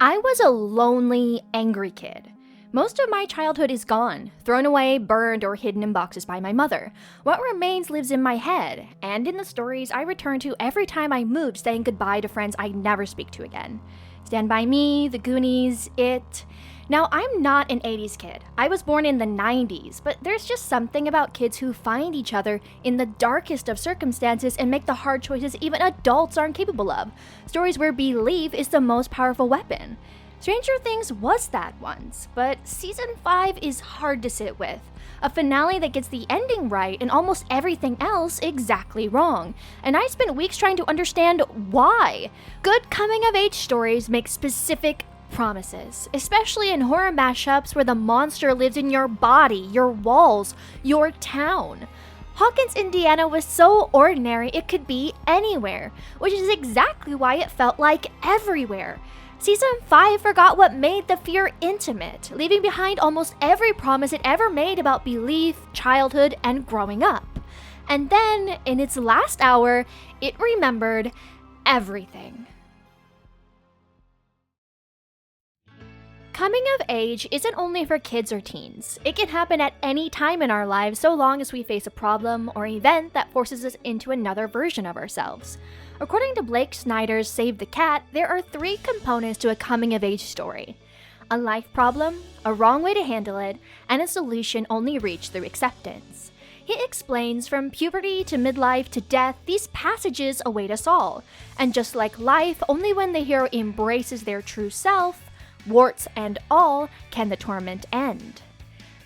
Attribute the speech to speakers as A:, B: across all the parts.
A: I was a lonely, angry kid. Most of my childhood is gone, thrown away, burned, or hidden in boxes by my mother. What remains lives in my head, and in the stories I return to every time I move, saying goodbye to friends I never speak to again. Stand By Me, The Goonies, It. Now, I'm not an 80s kid. I was born in the 90s, but there's just something about kids who find each other in the darkest of circumstances and make the hard choices even adults aren't capable of. Stories where belief is the most powerful weapon. Stranger Things was that once, but season 5 is hard to sit with. A finale that gets the ending right and almost everything else exactly wrong. And I spent weeks trying to understand why. Good coming-of-age stories make specific promises, especially in horror mashups where the monster lives in your body, your walls, your town. Hawkins, Indiana was so ordinary it could be anywhere, which is exactly why it felt like everywhere. Season 5 forgot what made the fear intimate, leaving behind almost every promise it ever made about belief, childhood, and growing up. And then, in its last hour, it remembered everything. Coming of age isn't only for kids or teens. It can happen at any time in our lives so long as we face a problem or event that forces us into another version of ourselves. According to Blake Snyder's Save the Cat, there are 3 components to a coming-of-age story: a life problem, a wrong way to handle it, and a solution only reached through acceptance. He explains from puberty to midlife to death, these passages await us all. And just like life, only when the hero embraces their true self, warts and all, can the torment end.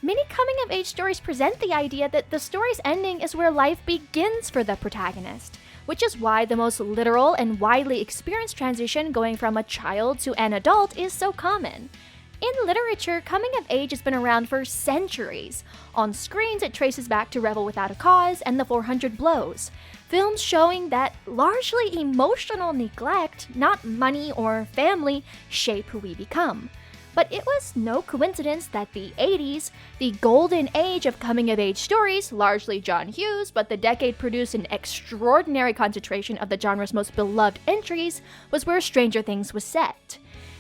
A: Many coming-of-age stories present the idea that the story's ending is where life begins for the protagonist, which is why the most literal and widely experienced transition going from a child to an adult is so common. In literature, coming of age has been around for centuries. On screens, it traces back to Rebel Without a Cause and The 400 Blows, films showing that largely emotional neglect, not money or family, shape who we become. But it was no coincidence that the 80s, the golden age of coming-of-age stories, largely John Hughes, but the decade produced an extraordinary concentration of the genre's most beloved entries, was where Stranger Things was set.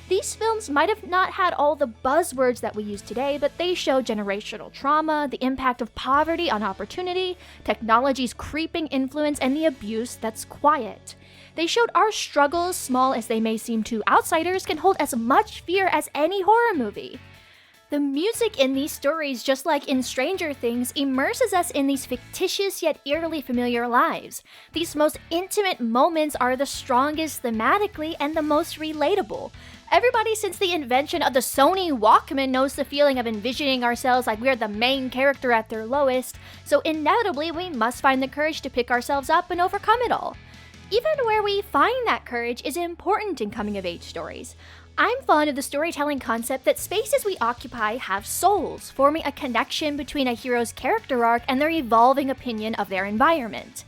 A: These films might have not had all the buzzwords that we use today, but they show generational trauma, the impact of poverty on opportunity, technology's creeping influence, and the abuse that's quiet. They showed our struggles, small as they may seem to outsiders, can hold as much fear as any horror movie. The music in these stories, just like in Stranger Things, immerses us in these fictitious yet eerily familiar lives. These most intimate moments are the strongest thematically and the most relatable. Everybody since the invention of the Sony Walkman knows the feeling of envisioning ourselves like we're the main character at their lowest, so inevitably we must find the courage to pick ourselves up and overcome it all. Even where we find that courage is important in coming-of-age stories. I'm fond of the storytelling concept that spaces we occupy have souls, forming a connection between a hero's character arc and their evolving opinion of their environment.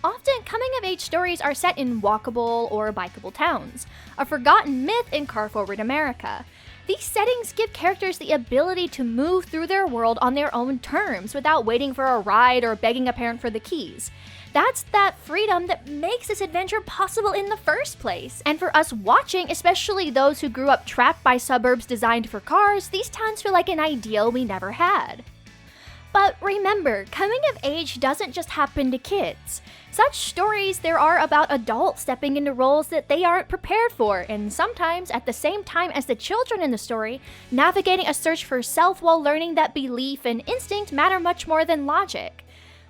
A: Often, coming-of-age stories are set in walkable or bikeable towns, a forgotten myth in car-forward America. These settings give characters the ability to move through their world on their own terms without waiting for a ride or begging a parent for the keys. That's that freedom that makes this adventure possible in the first place. And for us watching, especially those who grew up trapped by suburbs designed for cars, these towns feel like an ideal we never had. But remember, coming of age doesn't just happen to kids. Such stories there are about adults stepping into roles that they aren't prepared for, and sometimes at the same time as the children in the story, navigating a search for self while learning that belief and instinct matter much more than logic.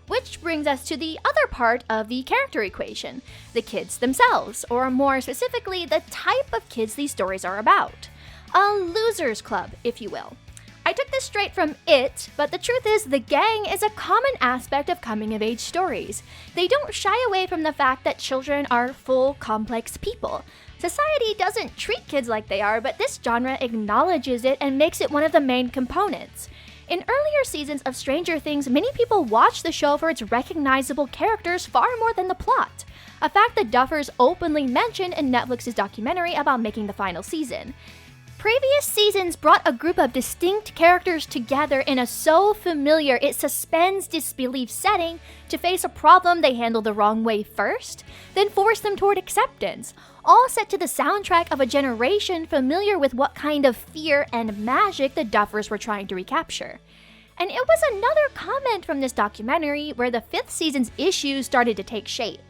A: Which brings us to the other part of the character equation, the kids themselves, or more specifically, the type of kids these stories are about. A loser's club, if you will. I took this straight from It, but the truth is the gang is a common aspect of coming-of-age stories. They don't shy away from the fact that children are full, complex people. Society doesn't treat kids like they are, but this genre acknowledges it and makes it one of the main components. In earlier seasons of Stranger Things, many people watched the show for its recognizable characters far more than the plot, a fact the Duffers openly mentioned in Netflix's documentary about making the final season. Previous seasons brought a group of distinct characters together in a so familiar it suspends disbelief setting to face a problem they handle the wrong way first, then force them toward acceptance, all set to the soundtrack of a generation familiar with what kind of fear and magic the Duffers were trying to recapture. And it was another comment from this documentary where the 5th season's issues started to take shape.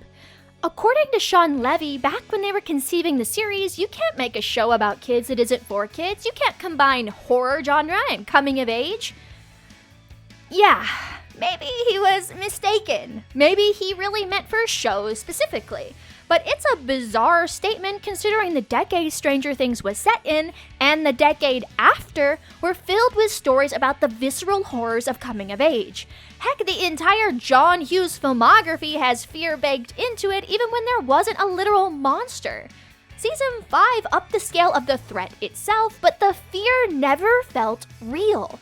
A: According to Sean Levy, back when they were conceiving the series, you can't make a show about kids that isn't for kids. You can't combine horror genre and coming of age. Yeah, maybe he was mistaken. Maybe he really meant for shows specifically. But it's a bizarre statement considering the decade Stranger Things was set in and the decade after were filled with stories about the visceral horrors of coming of age. Heck, the entire John Hughes filmography has fear baked into it even when there wasn't a literal monster. Season 5 upped the scale of the threat itself, but the fear never felt real.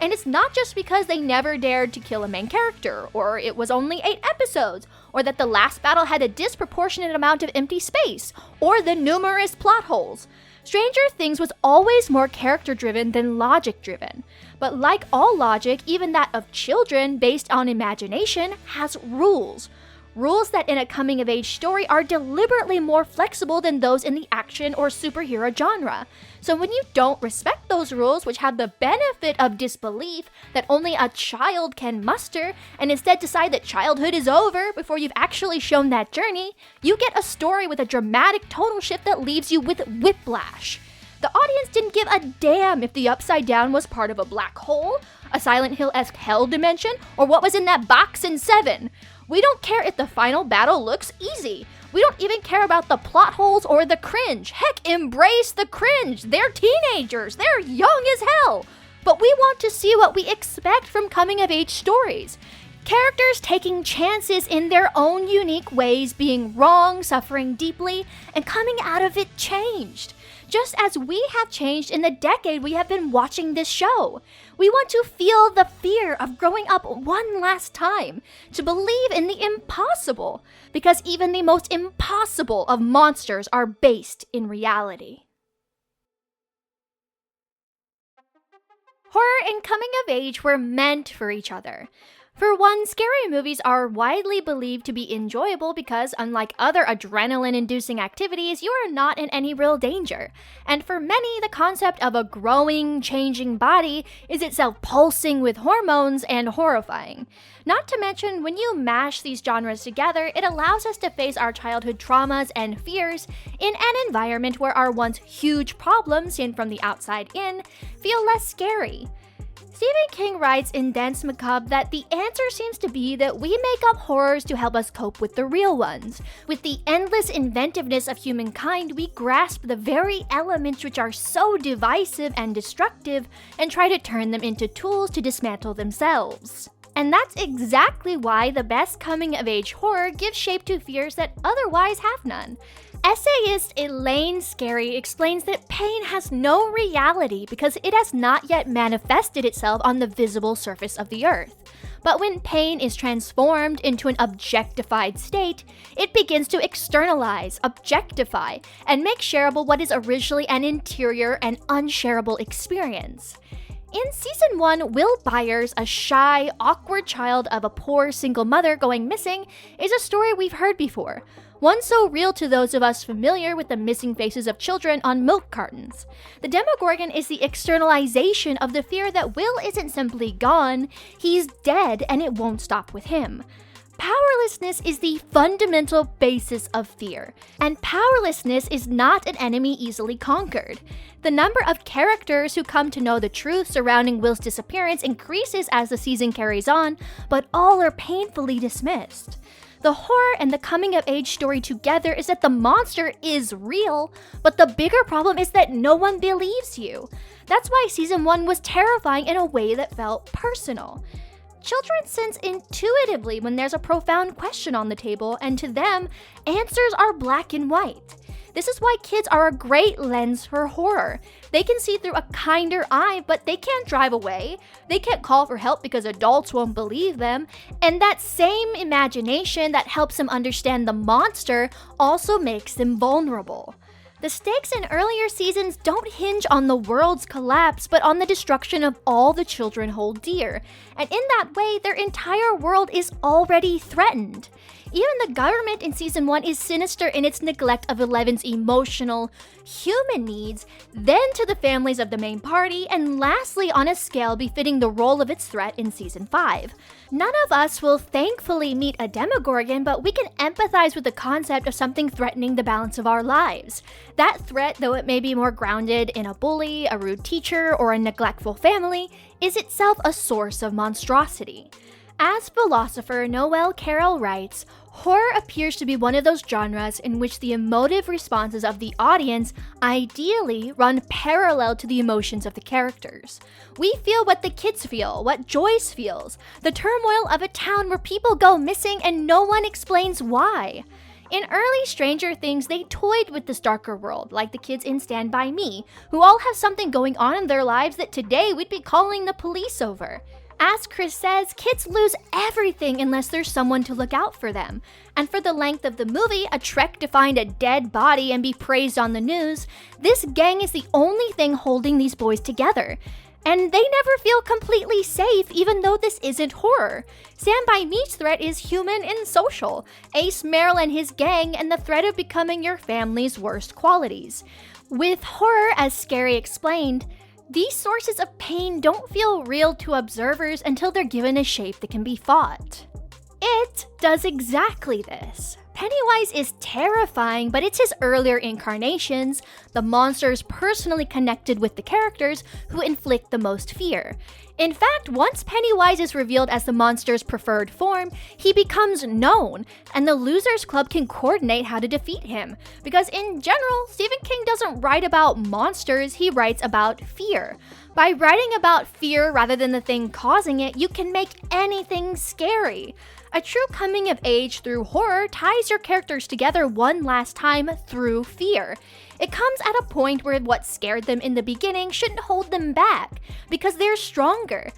A: And it's not just because they never dared to kill a main character, or it was only 8 episodes, or that the last battle had a disproportionate amount of empty space, or the numerous plot holes. Stranger Things was always more character-driven than logic-driven. But like all logic, even that of children based on imagination, has rules. Rules that in a coming-of-age story are deliberately more flexible than those in the action or superhero genre. So when you don't respect those rules, which have the benefit of disbelief that only a child can muster, and instead decide that childhood is over before you've actually shown that journey, you get a story with a dramatic tonal shift that leaves you with whiplash. The audience didn't give a damn if the Upside Down was part of a black hole, a Silent Hill-esque hell dimension, or what was in that box in 7. We don't care if the final battle looks easy. We don't even care about the plot holes or the cringe. Heck, embrace the cringe. They're teenagers. They're young as hell. But we want to see what we expect from coming-of-age stories. Characters taking chances in their own unique ways, being wrong, suffering deeply, and coming out of it changed. Just as we have changed in the decade we have been watching this show. We want to feel the fear of growing up one last time, to believe in the impossible, because even the most impossible of monsters are based in reality. Horror and coming of age were meant for each other. For one, scary movies are widely believed to be enjoyable because, unlike other adrenaline-inducing activities, you are not in any real danger. And for many, the concept of a growing, changing body is itself pulsing with hormones and horrifying. Not to mention, when you mash these genres together, it allows us to face our childhood traumas and fears in an environment where our once huge problems, seen from the outside in, feel less scary. Stephen King writes in Dense Macabre that the answer seems to be that we make up horrors to help us cope with the real ones. With the endless inventiveness of humankind, we grasp the very elements which are so divisive and destructive and try to turn them into tools to dismantle themselves. And that's exactly why the best coming-of-age horror gives shape to fears that otherwise have none. Essayist Elaine Scarry explains that pain has no reality because it has not yet manifested itself on the visible surface of the earth. But when pain is transformed into an objectified state, it begins to externalize, objectify, and make shareable what is originally an interior and unshareable experience. In Season 1, Will Byers, a shy, awkward child of a poor single mother going missing, is a story we've heard before. One so real to those of us familiar with the missing faces of children on milk cartons. The Demogorgon is the externalization of the fear that Will isn't simply gone, he's dead and it won't stop with him. Powerlessness is the fundamental basis of fear, and powerlessness is not an enemy easily conquered. The number of characters who come to know the truth surrounding Will's disappearance increases as the season carries on, but all are painfully dismissed. The horror and the coming-of-age story together is that the monster is real, but the bigger problem is that no one believes you. That's why Season 1 was terrifying in a way that felt personal. Children sense intuitively when there's a profound question on the table, and to them, answers are black and white. This is why kids are a great lens for horror. They can see through a kinder eye, but they can't drive away. They can't call for help because adults won't believe them. And that same imagination that helps them understand the monster also makes them vulnerable. The stakes in earlier seasons don't hinge on the world's collapse, but on the destruction of all the children hold dear. And in that way, their entire world is already threatened. Even the government in Season 1 is sinister in its neglect of Eleven's emotional, human needs, then to the families of the main party, and lastly on a scale befitting the role of its threat in Season 5. None of us will thankfully meet a Demogorgon, but we can empathize with the concept of something threatening the balance of our lives. That threat, though it may be more grounded in a bully, a rude teacher, or a neglectful family, is itself a source of monstrosity. As philosopher Noel Carroll writes, horror appears to be one of those genres in which the emotive responses of the audience ideally run parallel to the emotions of the characters. We feel what the kids feel, what Joyce feels, the turmoil of a town where people go missing and no one explains why. In early Stranger Things, they toyed with this darker world, like the kids in Stand By Me, who all have something going on in their lives that today we'd be calling the police over. As Chris says, kids lose everything unless there's someone to look out for them. And for the length of the movie, a trek to find a dead body and be praised on the news, this gang is the only thing holding these boys together. And they never feel completely safe, even though this isn't horror. Stand By Me's threat is human and social. Ace Merrill and his gang, and the threat of becoming your family's worst qualities. With horror, as Scary explained, these sources of pain don't feel real to observers until they're given a shape that can be fought. It does exactly this. Pennywise is terrifying, but it's his earlier incarnations, the monsters personally connected with the characters, who inflict the most fear. In fact, once Pennywise is revealed as the monster's preferred form, he becomes known, and the Losers Club can coordinate how to defeat him. Because in general, Stephen King doesn't write about monsters, he writes about fear. By writing about fear rather than the thing causing it, you can make anything scary. A true coming of age through horror ties your characters together one last time through fear. It comes at a point where what scared them in the beginning shouldn't hold them back, because they're stronger.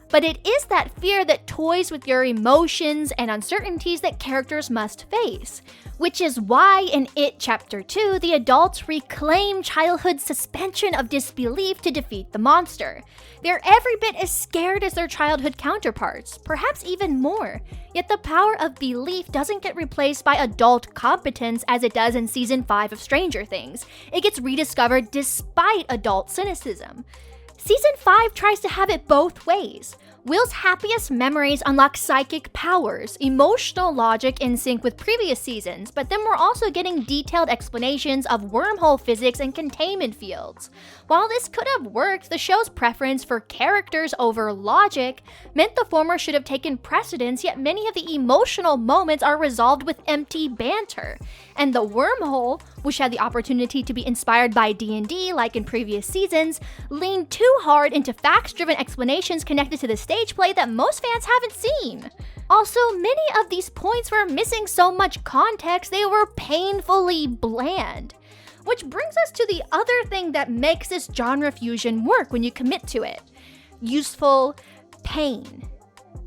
A: But it is that fear that toys with your emotions and uncertainties that characters must face. Which is why in It Chapter 2, the adults reclaim childhood's suspension of disbelief to defeat the monster. They're every bit as scared as their childhood counterparts, perhaps even more. Yet the power of belief doesn't get replaced by adult competence as it does in Season 5 of Stranger Things. It gets rediscovered despite adult cynicism. Season 5 tries to have it both ways. Will's happiest memories unlock psychic powers, emotional logic in sync with previous seasons, but then we're also getting detailed explanations of wormhole physics and containment fields. While this could have worked, the show's preference for characters over logic meant the former should have taken precedence, yet many of the emotional moments are resolved with empty banter. And the wormhole, which had the opportunity to be inspired by D&D like in previous seasons, leaned too hard into facts-driven explanations connected to the stage play that most fans haven't seen. Also, many of these points were missing so much context, they were painfully bland. Which brings us to the other thing that makes this genre fusion work when you commit to it. Useful pain.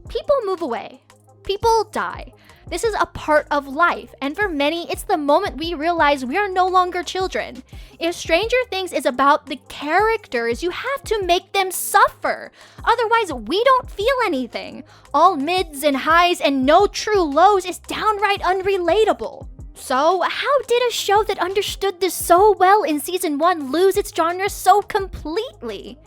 A: People move away. People die. This is a part of life, and for many, it's the moment we realize we are no longer children. If Stranger Things is about the characters, you have to make them suffer. Otherwise, we don't feel anything. All mids and highs and no true lows is downright unrelatable. So, how did a show that understood this so well in Season 1 lose its genre so completely?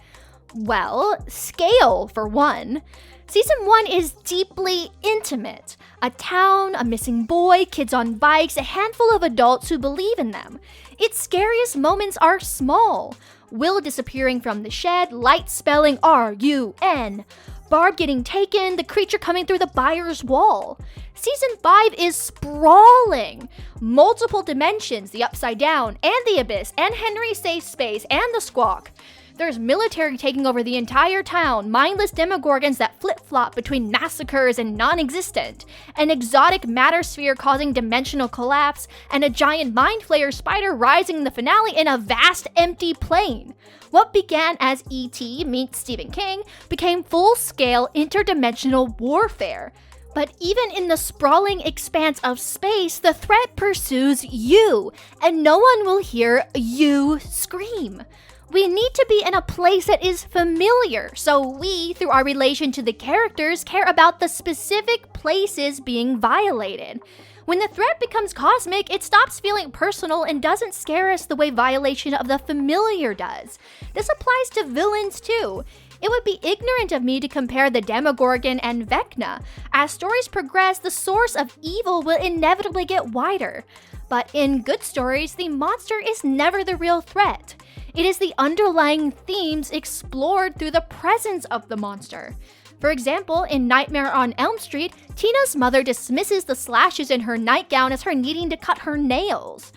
A: Well, scale, for one. Season 1 is deeply intimate. A town, a missing boy, kids on bikes, a handful of adults who believe in them. Its scariest moments are small. Will disappearing from the shed, light spelling R-U-N. Barb getting taken, the creature coming through the buyer's wall. Season 5 is sprawling. Multiple dimensions, the upside down, and the abyss, and Henry's safe space, and the squawk. There's military taking over the entire town, mindless demogorgons that flip-flop between massacres and non-existent, an exotic matter sphere causing dimensional collapse, and a giant mind flayer spider rising in the finale in a vast empty plane. What began as E.T. meets Stephen King became full-scale interdimensional warfare. But even in the sprawling expanse of space, the threat pursues you, and no one will hear you scream. We need to be in a place that is familiar, so we, through our relation to the characters, care about the specific places being violated. When the threat becomes cosmic, it stops feeling personal and doesn't scare us the way violation of the familiar does. This applies to villains too. It would be ignorant of me to compare the Demogorgon and Vecna. As stories progress, the source of evil will inevitably get wider. But in good stories, the monster is never the real threat. It is the underlying themes explored through the presence of the monster. For example, in Nightmare on Elm Street, Tina's mother dismisses the slashes in her nightgown as her needing to cut her nails.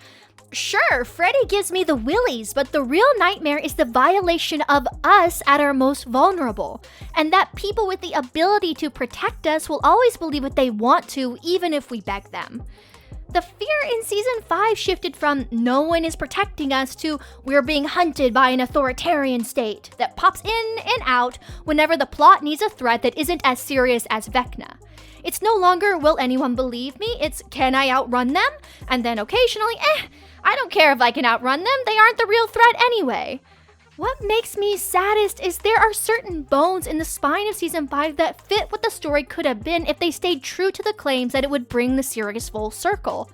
A: Sure, Freddy gives me the willies, but the real nightmare is the violation of us at our most vulnerable, and that people with the ability to protect us will always believe what they want to, even if we beg them. The fear in Season 5 shifted from no one is protecting us to we're being hunted by an authoritarian state that pops in and out whenever the plot needs a threat that isn't as serious as Vecna. It's no longer will anyone believe me, it's can I outrun them? And then occasionally, I don't care if I can outrun them, they aren't the real threat anyway. What makes me saddest is there are certain bones in the spine of Season 5 that fit what the story could have been if they stayed true to the claims that it would bring the series full circle.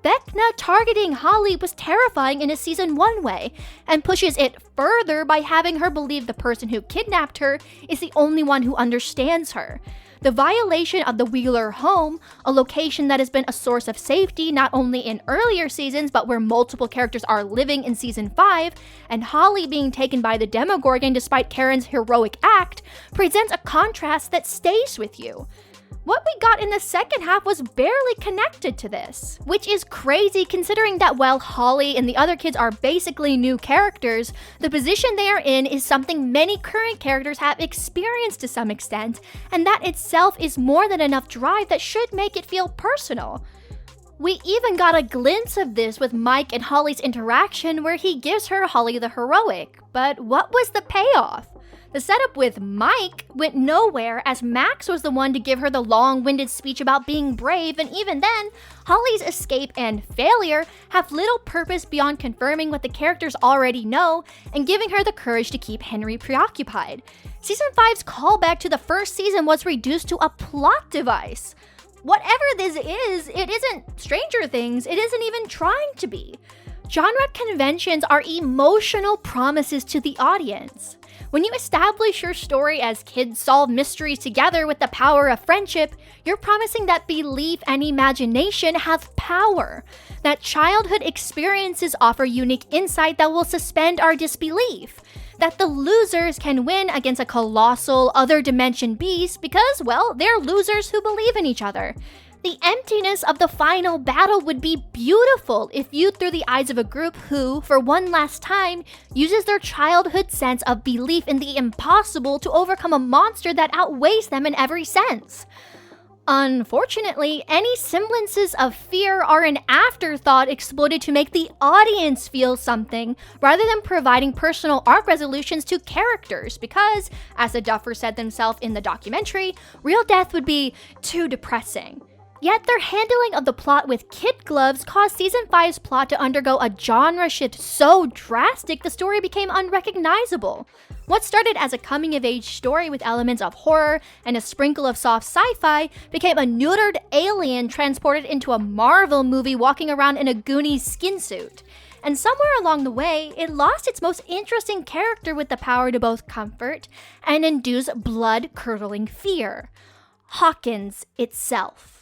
A: Vecna targeting Holly was terrifying in a Season 1 way, and pushes it further by having her believe the person who kidnapped her is the only one who understands her. The violation of the Wheeler home, a location that has been a source of safety not only in earlier seasons but where multiple characters are living in Season 5, and Holly being taken by the Demogorgon despite Karen's heroic act, presents a contrast that stays with you. What we got in the second half was barely connected to this, which is crazy considering that while Holly and the other kids are basically new characters, the position they are in is something many current characters have experienced to some extent, and that itself is more than enough drive that should make it feel personal. We even got a glimpse of this with Mike and Holly's interaction where he gives her Holly the heroic, but what was the payoff? The setup with Mike went nowhere as Max was the one to give her the long-winded speech about being brave, and even then, Holly's escape and failure have little purpose beyond confirming what the characters already know and giving her the courage to keep Henry preoccupied. Season 5's callback to the first season was reduced to a plot device. Whatever this is, it isn't Stranger Things, it isn't even trying to be. Genre conventions are emotional promises to the audience. When you establish your story as kids solve mysteries together with the power of friendship, you're promising that belief and imagination have power, that childhood experiences offer unique insight that will suspend our disbelief, that the losers can win against a colossal other dimension beast because, well, they're losers who believe in each other. The emptiness of the final battle would be beautiful if viewed through the eyes of a group who, for one last time, uses their childhood sense of belief in the impossible to overcome a monster that outweighs them in every sense. Unfortunately, any semblances of fear are an afterthought exploited to make the audience feel something, rather than providing personal arc resolutions to characters because, as the Duffers said themselves in the documentary, real death would be too depressing. Yet their handling of the plot with kid gloves caused Season 5's plot to undergo a genre shift so drastic the story became unrecognizable. What started as a coming-of-age story with elements of horror and a sprinkle of soft sci-fi became a neutered alien transported into a Marvel movie walking around in a Goonies skin suit. And somewhere along the way, it lost its most interesting character with the power to both comfort and induce blood-curdling fear. Hawkins itself.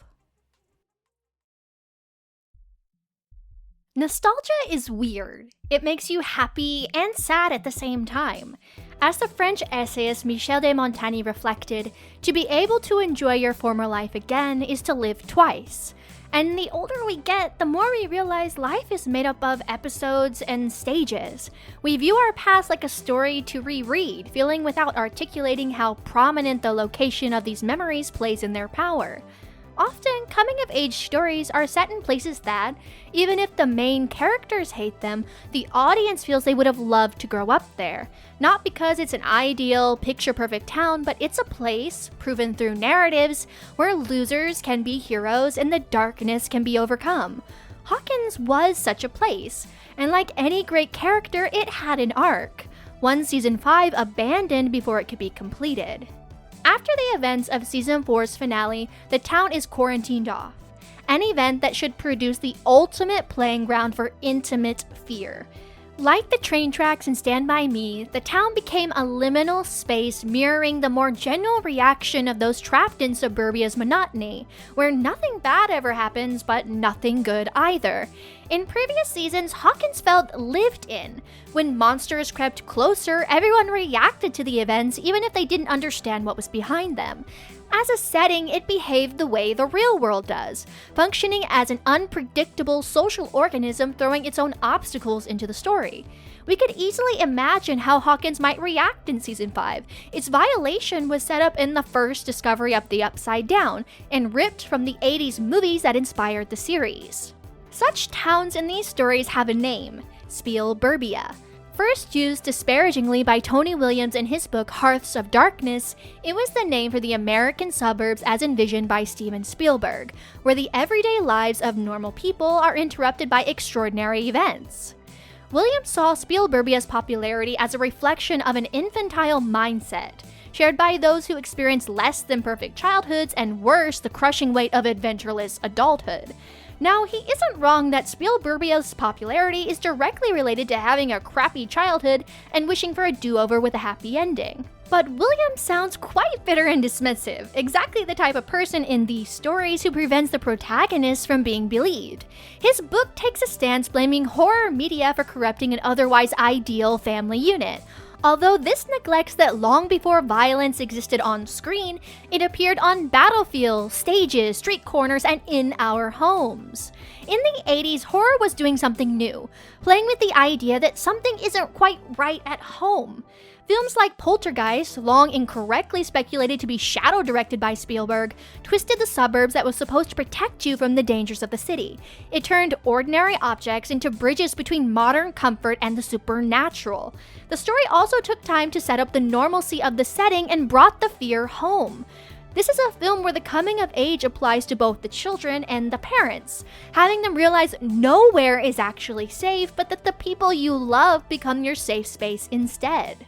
A: Nostalgia is weird. It makes you happy and sad at the same time. As the French essayist Michel de Montaigne reflected, to be able to enjoy your former life again is to live twice. And the older we get, the more we realize life is made up of episodes and stages. We view our past like a story to reread, feeling without articulating how prominent the location of these memories plays in their power. Often, coming-of-age stories are set in places that, even if the main characters hate them, the audience feels they would have loved to grow up there. Not because it's an ideal, picture-perfect town, but it's a place, proven through narratives, where losers can be heroes and the darkness can be overcome. Hawkins was such a place, and like any great character, it had an arc. One Season 5 abandoned before it could be completed. After the events of Season 4's finale, the town is quarantined off, an event that should produce the ultimate playing ground for intimate fear. Like the train tracks in Stand By Me, the town became a liminal space mirroring the more general reaction of those trapped in suburbia's monotony, where nothing bad ever happens, but nothing good either. In previous seasons, Hawkins felt lived in. When monsters crept closer, everyone reacted to the events even if they didn't understand what was behind them. As a setting, it behaved the way the real world does, functioning as an unpredictable social organism throwing its own obstacles into the story. We could easily imagine how Hawkins might react in Season 5. Its violation was set up in the first discovery of the Upside Down, and ripped from the 80s movies that inspired the series. Such towns in these stories have a name, Spielburbia. First used disparagingly by Tony Williams in his book Hearths of Darkness, it was the name for the American suburbs as envisioned by Steven Spielberg, where the everyday lives of normal people are interrupted by extraordinary events. Williams saw Spielburbia's popularity as a reflection of an infantile mindset, shared by those who experience less than perfect childhoods and worse, the crushing weight of adventureless adulthood. Now, he isn't wrong that Spielburbia's popularity is directly related to having a crappy childhood and wishing for a do-over with a happy ending. But Williams sounds quite bitter and dismissive, exactly the type of person in these stories who prevents the protagonist from being believed. His book takes a stance blaming horror media for corrupting an otherwise ideal family unit. Although this neglects that long before violence existed on screen, it appeared on battlefields, stages, street corners, and in our homes. In the 80s, horror was doing something new, playing with the idea that something isn't quite right at home. Films like Poltergeist, long incorrectly speculated to be shadow-directed by Spielberg, twisted the suburbs that was supposed to protect you from the dangers of the city. It turned ordinary objects into bridges between modern comfort and the supernatural. The story also took time to set up the normalcy of the setting and brought the fear home. This is a film where the coming of age applies to both the children and the parents, having them realize nowhere is actually safe, but that the people you love become your safe space instead.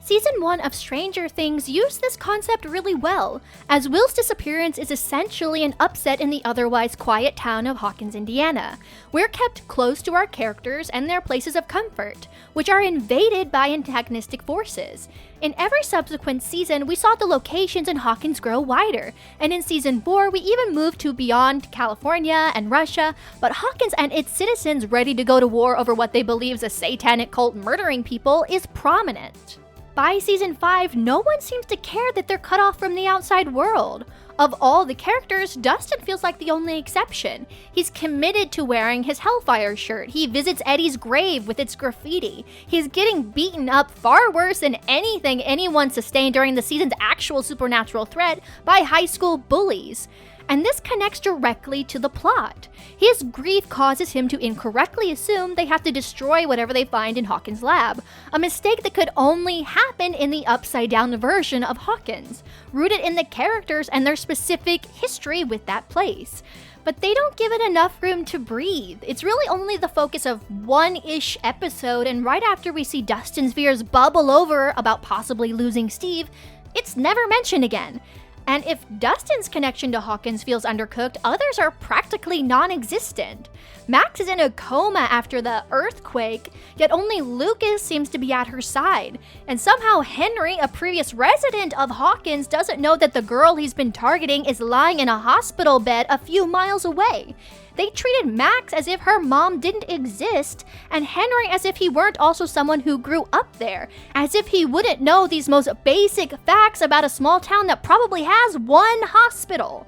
A: Season 1 of Stranger Things used this concept really well, as Will's disappearance is essentially an upset in the otherwise quiet town of Hawkins, Indiana. We're kept close to our characters and their places of comfort, which are invaded by antagonistic forces. In every subsequent season, we saw the locations in Hawkins grow wider, and in Season 4, we even moved to beyond California and Russia, but Hawkins and its citizens ready to go to war over what they believe is a satanic cult murdering people is prominent. By Season 5, no one seems to care that they're cut off from the outside world. Of all the characters, Dustin feels like the only exception. He's committed to wearing his Hellfire shirt. He visits Eddie's grave with its graffiti. He's getting beaten up far worse than anything anyone sustained during the season's actual supernatural threat by high school bullies. And this connects directly to the plot. His grief causes him to incorrectly assume they have to destroy whatever they find in Hawkins' lab, a mistake that could only happen in the upside-down version of Hawkins, rooted in the characters and their specific history with that place. But they don't give it enough room to breathe. It's really only the focus of one-ish episode, and right after we see Dustin's fears bubble over about possibly losing Steve, it's never mentioned again. And if Dustin's connection to Hawkins feels undercooked, others are practically non-existent. Max is in a coma after the earthquake, yet only Lucas seems to be at her side. And somehow Henry, a previous resident of Hawkins, doesn't know that the girl he's been targeting is lying in a hospital bed a few miles away. They treated Max as if her mom didn't exist, and Henry as if he weren't also someone who grew up there, as if he wouldn't know these most basic facts about a small town that probably has one hospital.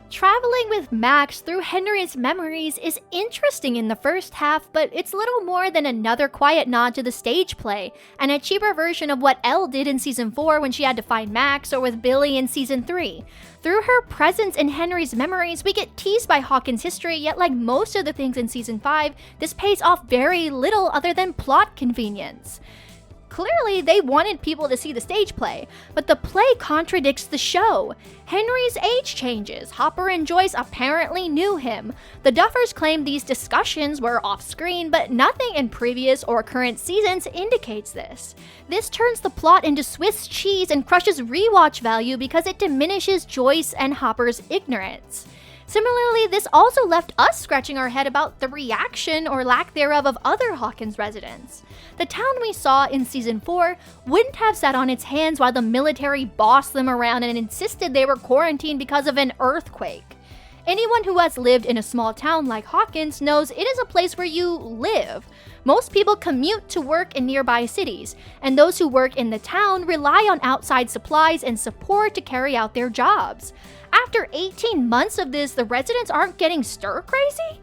A: Traveling with Max through Henry's memories is interesting in the first half, but it's little more than another quiet nod to the stage play, and a cheaper version of what Elle did in Season 4 when she had to find Max, or with Billy in Season 3. Through her presence in Henry's memories, we get teased by Hawkins' history, yet like most of the things in Season 5, this pays off very little other than plot convenience. Clearly, they wanted people to see the stage play, but the play contradicts the show. Henry's age changes. Hopper and Joyce apparently knew him. The Duffers claim these discussions were off-screen, but nothing in previous or current seasons indicates this. This turns the plot into Swiss cheese and crushes rewatch value because it diminishes Joyce and Hopper's ignorance. Similarly, this also left us scratching our head about the reaction or lack thereof of other Hawkins residents. The town we saw in Season 4 wouldn't have sat on its hands while the military bossed them around and insisted they were quarantined because of an earthquake. Anyone who has lived in a small town like Hawkins knows it is a place where you live. Most people commute to work in nearby cities, and those who work in the town rely on outside supplies and support to carry out their jobs. After 18 months of this, the residents aren't getting stir-crazy?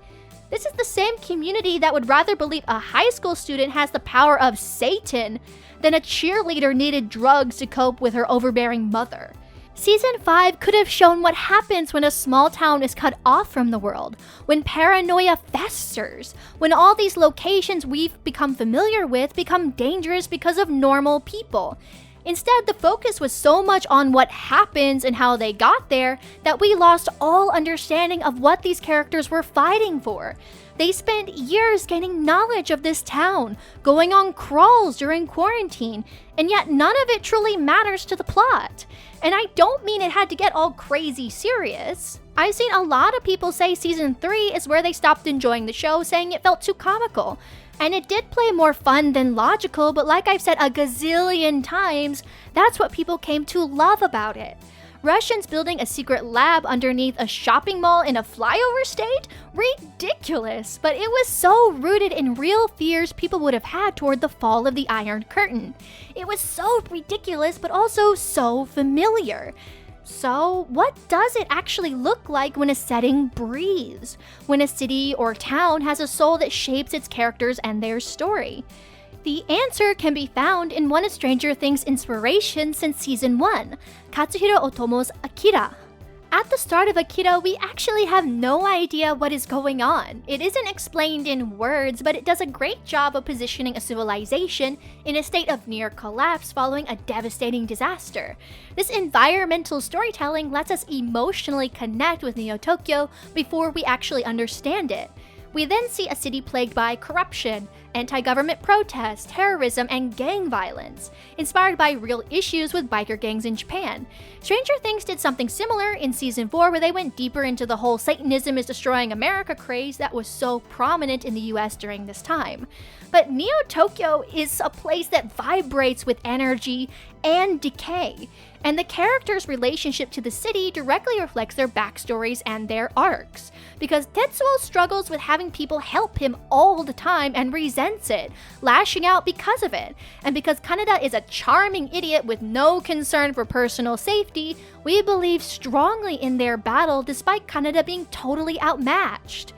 A: This is the same community that would rather believe a high school student has the power of Satan than a cheerleader needed drugs to cope with her overbearing mother. Season 5 could have shown what happens when a small town is cut off from the world, when paranoia festers, when all these locations we've become familiar with become dangerous because of normal people. Instead, the focus was so much on what happens and how they got there that we lost all understanding of what these characters were fighting for. They spent years gaining knowledge of this town, going on crawls during quarantine, and yet none of it truly matters to the plot. And I don't mean it had to get all crazy serious. I've seen a lot of people say Season 3 is where they stopped enjoying the show, saying it felt too comical. And it did play more fun than logical, but like I've said a gazillion times, that's what people came to love about it. Russians building a secret lab underneath a shopping mall in a flyover state? Ridiculous, but it was so rooted in real fears people would have had toward the fall of the Iron Curtain. It was so ridiculous, but also so familiar. So, what does it actually look like when a setting breathes? When a city or town has a soul that shapes its characters and their story? The answer can be found in one of Stranger Things' inspirations since Season 1, Katsuhiro Otomo's Akira. At the start of Akira, we actually have no idea what is going on. It isn't explained in words, but it does a great job of positioning a civilization in a state of near collapse following a devastating disaster. This environmental storytelling lets us emotionally connect with Neo-Tokyo before we actually understand it. We then see a city plagued by corruption, anti-government protests, terrorism, and gang violence, inspired by real issues with biker gangs in Japan. Stranger Things did something similar in Season 4 where they went deeper into the whole Satanism is destroying America craze that was so prominent in the US during this time. But Neo-Tokyo is a place that vibrates with energy and decay, and the characters' relationship to the city directly reflects their backstories and their arcs. Because Tetsuo struggles with having people help him all the time and resents it, lashing out because of it. And because Kaneda is a charming idiot with no concern for personal safety, we believe strongly in their battle despite Kaneda being totally outmatched.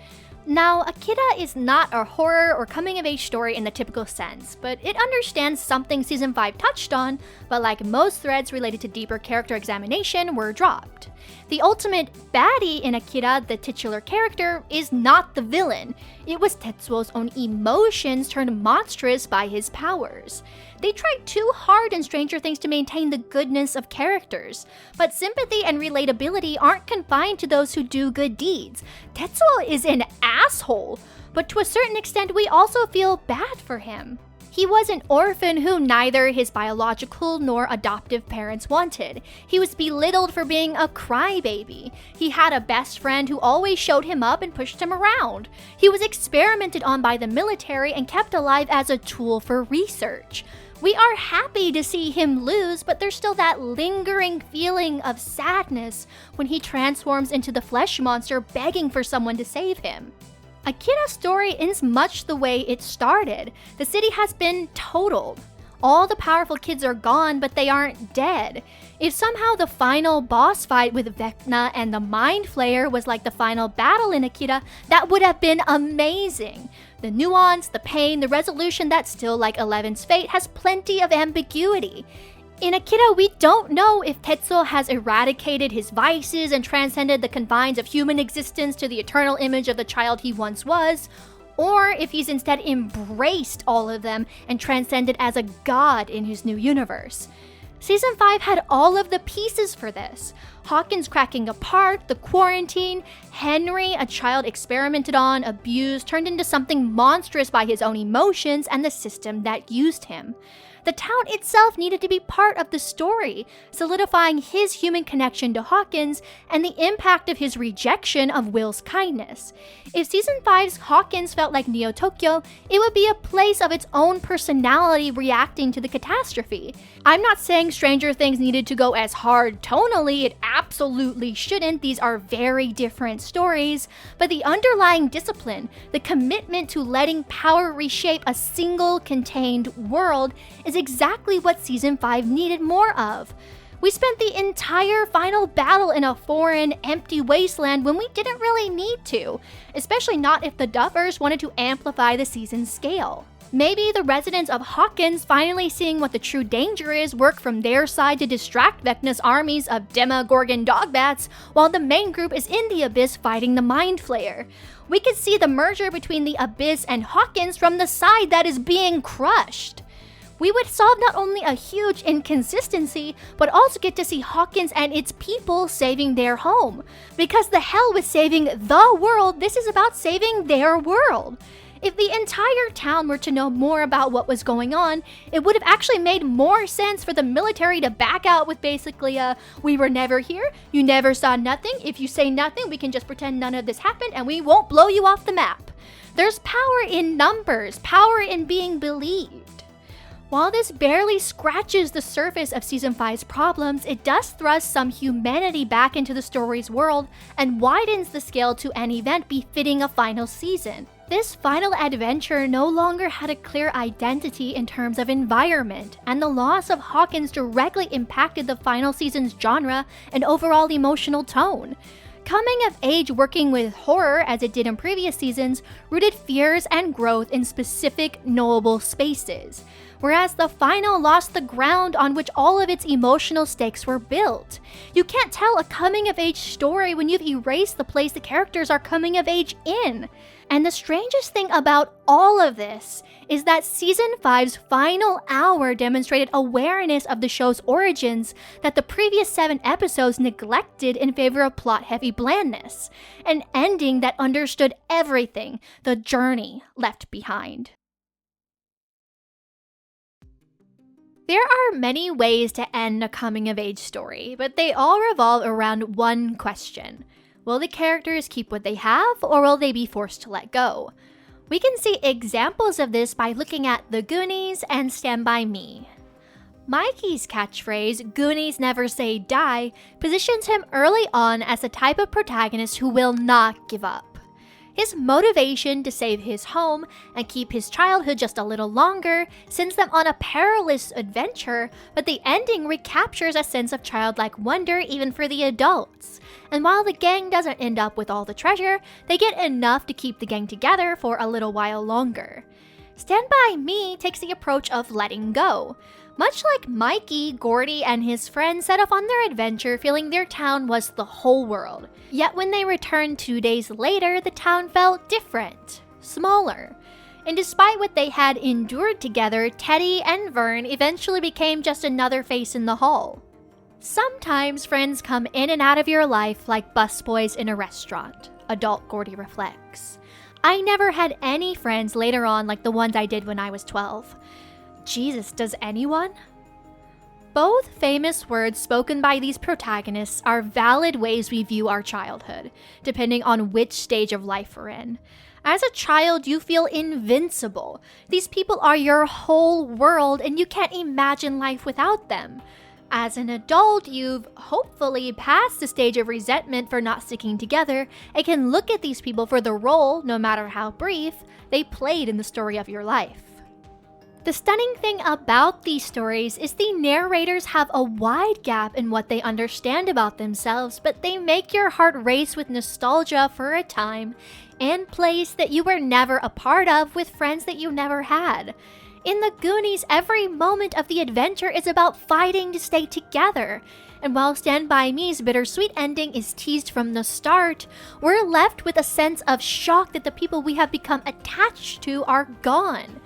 A: Now, Akira is not a horror or coming-of-age story in the typical sense, but it understands something Season 5 touched on, but like most threads related to deeper character examination, were dropped. The ultimate baddie in Akira, the titular character, is not the villain. It was Tetsuo's own emotions turned monstrous by his powers. They tried too hard in Stranger Things to maintain the goodness of characters, but sympathy and relatability aren't confined to those who do good deeds. Tetsuo is an asshole, but to a certain extent we also feel bad for him. He was an orphan who neither his biological nor adoptive parents wanted. He was belittled for being a crybaby. He had a best friend who always showed him up and pushed him around. He was experimented on by the military and kept alive as a tool for research. We are happy to see him lose, but there's still that lingering feeling of sadness when he transforms into the flesh monster begging for someone to save him. Akira's story ends much the way it started. The city has been totaled. All the powerful kids are gone, but they aren't dead. If somehow the final boss fight with Vecna and the Mind Flayer was like the final battle in Akira, that would have been amazing. The nuance, the pain, the resolution that still, like Eleven's fate, has plenty of ambiguity. In Akira, we don't know if Tetsuo has eradicated his vices and transcended the confines of human existence to the eternal image of the child he once was, or if he's instead embraced all of them and transcended as a god in his new universe. Season 5 had all of the pieces for this. Hawkins cracking apart, the quarantine, Henry, a child experimented on, abused, turned into something monstrous by his own emotions, and the system that used him. The town itself needed to be part of the story, solidifying his human connection to Hawkins and the impact of his rejection of Will's kindness. If Season 5's Hawkins felt like Neo Tokyo, it would be a place of its own personality reacting to the catastrophe. I'm not saying Stranger Things needed to go as hard tonally, it absolutely shouldn't, these are very different stories, but the underlying discipline, the commitment to letting power reshape a single contained world, is exactly what Season 5 needed more of. We spent the entire final battle in a foreign, empty wasteland when we didn't really need to, especially not if the Duffers wanted to amplify the season's scale. Maybe the residents of Hawkins finally seeing what the true danger is work from their side to distract Vecna's armies of Demogorgon dogbats, while the main group is in the Abyss fighting the Mind Flayer. We could see the merger between the Abyss and Hawkins from the side that is being crushed. We would solve not only a huge inconsistency, but also get to see Hawkins and its people saving their home. Because the hell with saving the world, this is about saving their world. If the entire town were to know more about what was going on, it would have actually made more sense for the military to back out with basically we were never here, you never saw nothing, if you say nothing, we can just pretend none of this happened and we won't blow you off the map. There's power in numbers, power in being believed. While this barely scratches the surface of Season 5's problems, it does thrust some humanity back into the story's world and widens the scale to an event befitting a final season. This final adventure no longer had a clear identity in terms of environment, and the loss of Hawkins directly impacted the final season's genre and overall emotional tone. Coming of age working with horror, as it did in previous seasons, rooted fears and growth in specific, knowable spaces, whereas the final lost the ground on which all of its emotional stakes were built. You can't tell a coming-of-age story when you've erased the place the characters are coming of age in. And the strangest thing about all of this is that Season 5's final hour demonstrated awareness of the show's origins that the previous 7 episodes neglected in favor of plot-heavy blandness, an ending that understood everything the journey left behind. There are many ways to end a coming-of-age story, but they all revolve around one question. Will the characters keep what they have, or will they be forced to let go? We can see examples of this by looking at The Goonies and Stand By Me. Mikey's catchphrase, "Goonies never say die," positions him early on as the type of protagonist who will not give up. His motivation to save his home and keep his childhood just a little longer sends them on a perilous adventure, but the ending recaptures a sense of childlike wonder even for the adults. And while the gang doesn't end up with all the treasure, they get enough to keep the gang together for a little while longer. Stand By Me takes the approach of letting go. Much like Mikey, Gordy and his friends set off on their adventure feeling their town was the whole world. Yet when they returned 2 days later, the town felt different, smaller. And despite what they had endured together, Teddy and Vern eventually became just another face in the hall. Sometimes friends come in and out of your life like busboys in a restaurant, adult Gordy reflects. I never had any friends later on like the ones I did when I was 12. Jesus, does anyone? Both famous words spoken by these protagonists are valid ways we view our childhood, depending on which stage of life we're in. As a child, you feel invincible. These people are your whole world, and you can't imagine life without them. As an adult, you've hopefully passed the stage of resentment for not sticking together and can look at these people for the role, no matter how brief, they played in the story of your life. The stunning thing about these stories is the narrators have a wide gap in what they understand about themselves, but they make your heart race with nostalgia for a time and place that you were never a part of with friends that you never had. In the Goonies, every moment of the adventure is about fighting to stay together. And while Stand By Me's bittersweet ending is teased from the start, we're left with a sense of shock that the people we have become attached to are gone.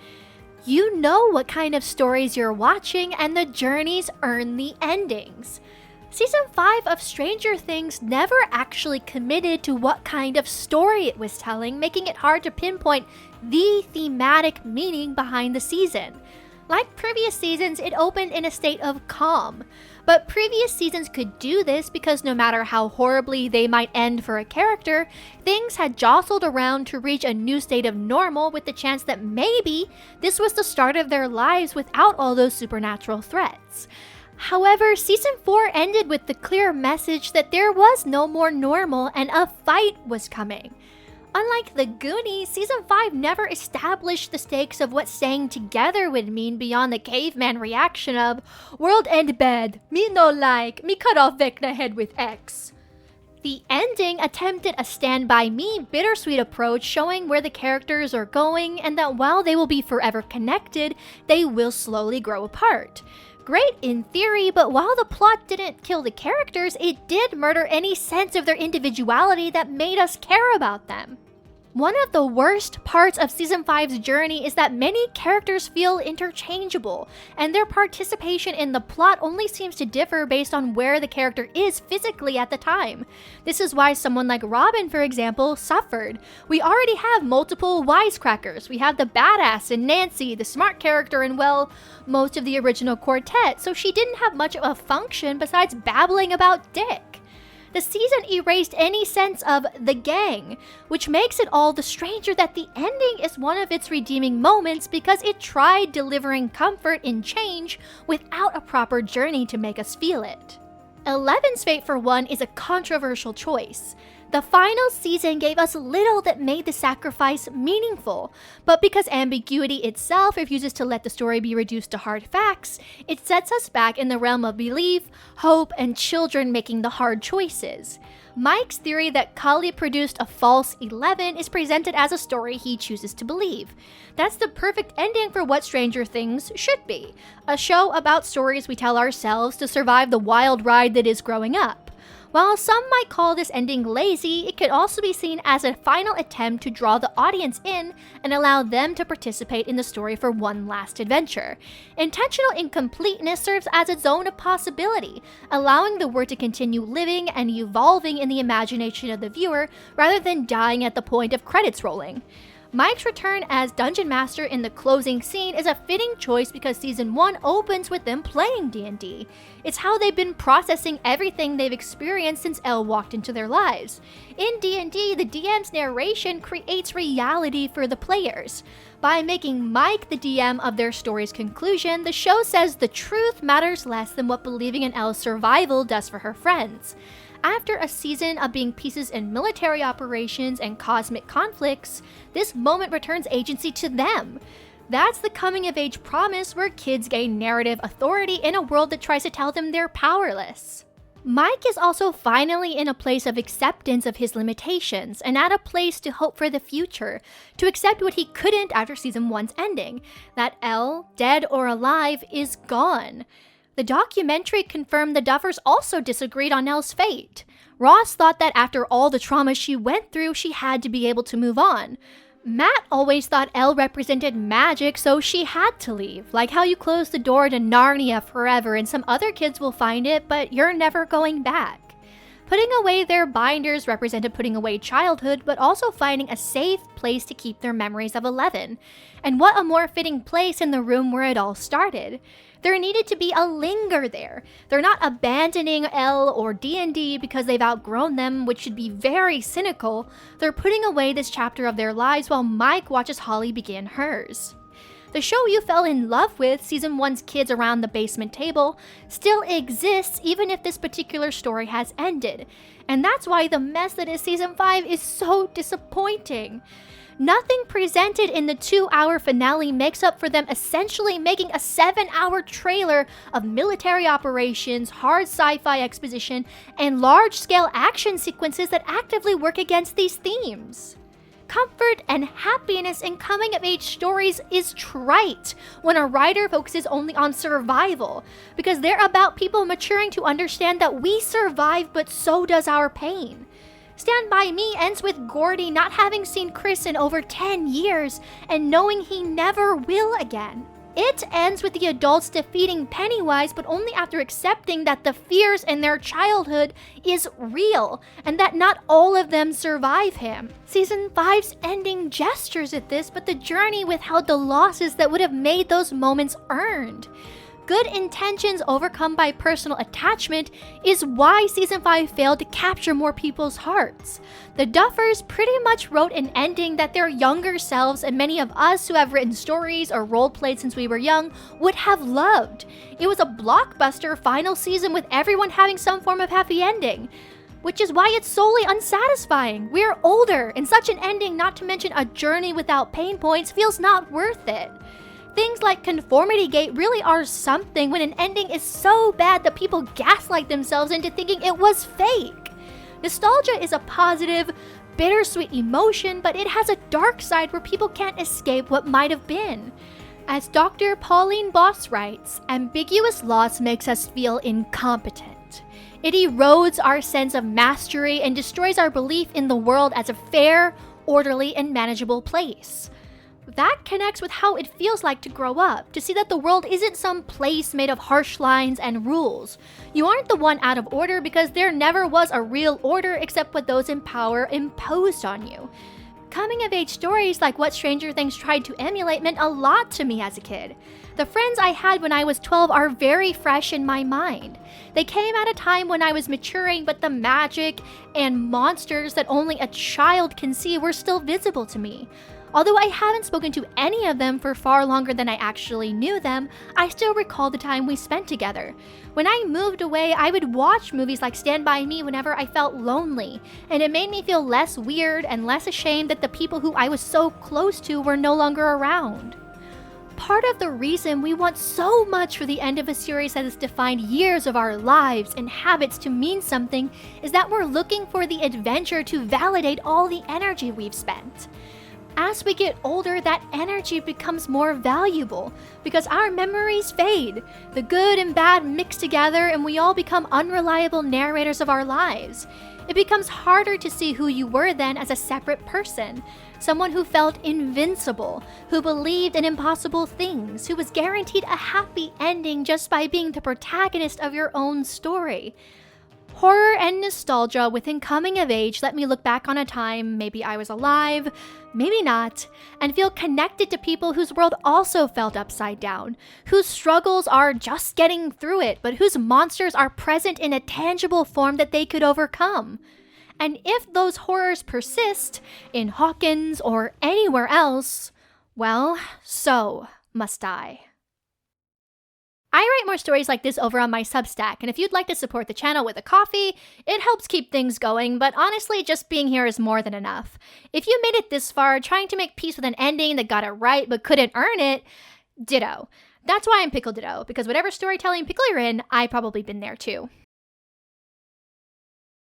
A: You know what kind of stories you're watching, and the journeys earn the endings. Season 5 of Stranger Things never actually committed to what kind of story it was telling, making it hard to pinpoint the thematic meaning behind the season. Like previous seasons, it opened in a state of calm. But previous seasons could do this because no matter how horribly they might end for a character, things had jostled around to reach a new state of normal with the chance that maybe this was the start of their lives without all those supernatural threats. However, Season 4 ended with the clear message that there was no more normal and a fight was coming. Unlike the Goonies, Season 5 never established the stakes of what staying together would mean beyond the caveman reaction of, "World end bad, me no like, me cut off Vecna head with X." The ending attempted a Stand By Me bittersweet approach, showing where the characters are going and that while they will be forever connected, they will slowly grow apart. Great in theory, but while the plot didn't kill the characters, it did murder any sense of their individuality that made us care about them. One of the worst parts of Season 5's journey is that many characters feel interchangeable, and their participation in the plot only seems to differ based on where the character is physically at the time. This is why someone like Robin, for example, suffered. We already have multiple wisecrackers. We have the badass in Nancy, the smart character in, well, most of the original quartet, so she didn't have much of a function besides babbling about Dick. The season erased any sense of the gang, which makes it all the stranger that the ending is one of its redeeming moments because it tried delivering comfort in change without a proper journey to make us feel it. 11's fate, for one, is a controversial choice. The final season gave us little that made the sacrifice meaningful, but because ambiguity itself refuses to let the story be reduced to hard facts, it sets us back in the realm of belief, hope, and children making the hard choices. Mike's theory that Cully produced a false 11 is presented as a story he chooses to believe. That's the perfect ending for what Stranger Things should be, a show about stories we tell ourselves to survive the wild ride that is growing up. While some might call this ending lazy, it could also be seen as a final attempt to draw the audience in and allow them to participate in the story for one last adventure. Intentional incompleteness serves as its own possibility, allowing the world to continue living and evolving in the imagination of the viewer rather than dying at the point of credits rolling. Mike's return as Dungeon Master in the closing scene is a fitting choice because Season 1 opens with them playing D&D. It's how they've been processing everything they've experienced since Elle walked into their lives. In D&D, the DM's narration creates reality for the players. By making Mike the DM of their story's conclusion, the show says the truth matters less than what believing in Elle's survival does for her friends. After a season of being pieces in military operations and cosmic conflicts, this moment returns agency to them. That's the coming-of-age promise where kids gain narrative authority in a world that tries to tell them they're powerless. Mike is also finally in a place of acceptance of his limitations and at a place to hope for the future, to accept what he couldn't after Season 1's ending, that Elle, dead or alive, is gone. The documentary confirmed the Duffers also disagreed on Elle's fate. Ross thought that after all the trauma she went through, she had to be able to move on. Matt always thought Elle represented magic, so she had to leave, like how you close the door to Narnia forever and some other kids will find it, but you're never going back. Putting away their binders represented putting away childhood, but also finding a safe place to keep their memories of 11. And what a more fitting place in the room where it all started. There needed to be a linger there. They're not abandoning Elle or D&D because they've outgrown them, which should be very cynical. They're putting away this chapter of their lives while Mike watches Holly begin hers. The show you fell in love with, Season 1's kids around the basement table, still exists even if this particular story has ended. And that's why the mess that is Season 5 is so disappointing. Nothing presented in the 2-hour finale makes up for them essentially making a 7-hour trailer of military operations, hard sci-fi exposition, and large-scale action sequences that actively work against these themes. Comfort and happiness in coming-of-age stories is trite when a writer focuses only on survival, because they're about people maturing to understand that we survive, but so does our pain. Stand By Me ends with Gordy not having seen Chris in over 10 years and knowing he never will again. It ends with the adults defeating Pennywise, but only after accepting that the fears in their childhood is real and that not all of them survive him. Season 5's ending gestures at this, but the journey withheld the losses that would have made those moments earned. Good intentions overcome by personal attachment is why Season 5 failed to capture more people's hearts. The Duffers pretty much wrote an ending that their younger selves and many of us who have written stories or role-played since we were young would have loved. It was a blockbuster final season with everyone having some form of happy ending, which is why it's solely unsatisfying. We're older, and such an ending, not to mention a journey without pain points, feels not worth it. Things like Conformity Gate really are something when an ending is so bad that people gaslight themselves into thinking it was fake. Nostalgia is a positive, bittersweet emotion, but it has a dark side where people can't escape what might have been. As Dr. Pauline Boss writes, ambiguous loss makes us feel incompetent. It erodes our sense of mastery and destroys our belief in the world as a fair, orderly, and manageable place. That connects with how it feels like to grow up, to see that the world isn't some place made of harsh lines and rules. You aren't the one out of order because there never was a real order except what those in power imposed on you. Coming-of-age stories like what Stranger Things tried to emulate meant a lot to me as a kid. The friends I had when I was 12 are very fresh in my mind. They came at a time when I was maturing, but the magic and monsters that only a child can see were still visible to me. Although I haven't spoken to any of them for far longer than I actually knew them, I still recall the time we spent together. When I moved away, I would watch movies like Stand By Me whenever I felt lonely, and it made me feel less weird and less ashamed that the people who I was so close to were no longer around. Part of the reason we want so much for the end of a series that has defined years of our lives and habits to mean something is that we're looking for the adventure to validate all the energy we've spent. As we get older, that energy becomes more valuable because our memories fade. The good and bad mix together and we all become unreliable narrators of our lives. It becomes harder to see who you were then as a separate person. Someone who felt invincible, who believed in impossible things, who was guaranteed a happy ending just by being the protagonist of your own story. Horror and nostalgia within coming of age let me look back on a time maybe I was alive, maybe not, and feel connected to people whose world also felt upside down, whose struggles are just getting through it, but whose monsters are present in a tangible form that they could overcome. And if those horrors persist, in Hawkins or anywhere else, well, so must I. I write more stories like this over on my Substack, and if you'd like to support the channel with a coffee, it helps keep things going, but honestly, just being here is more than enough. If you made it this far, trying to make peace with an ending that got it right but couldn't earn it, ditto. That's why I'm Pickle Ditto, because whatever storytelling pickle you're in, I've probably been there too.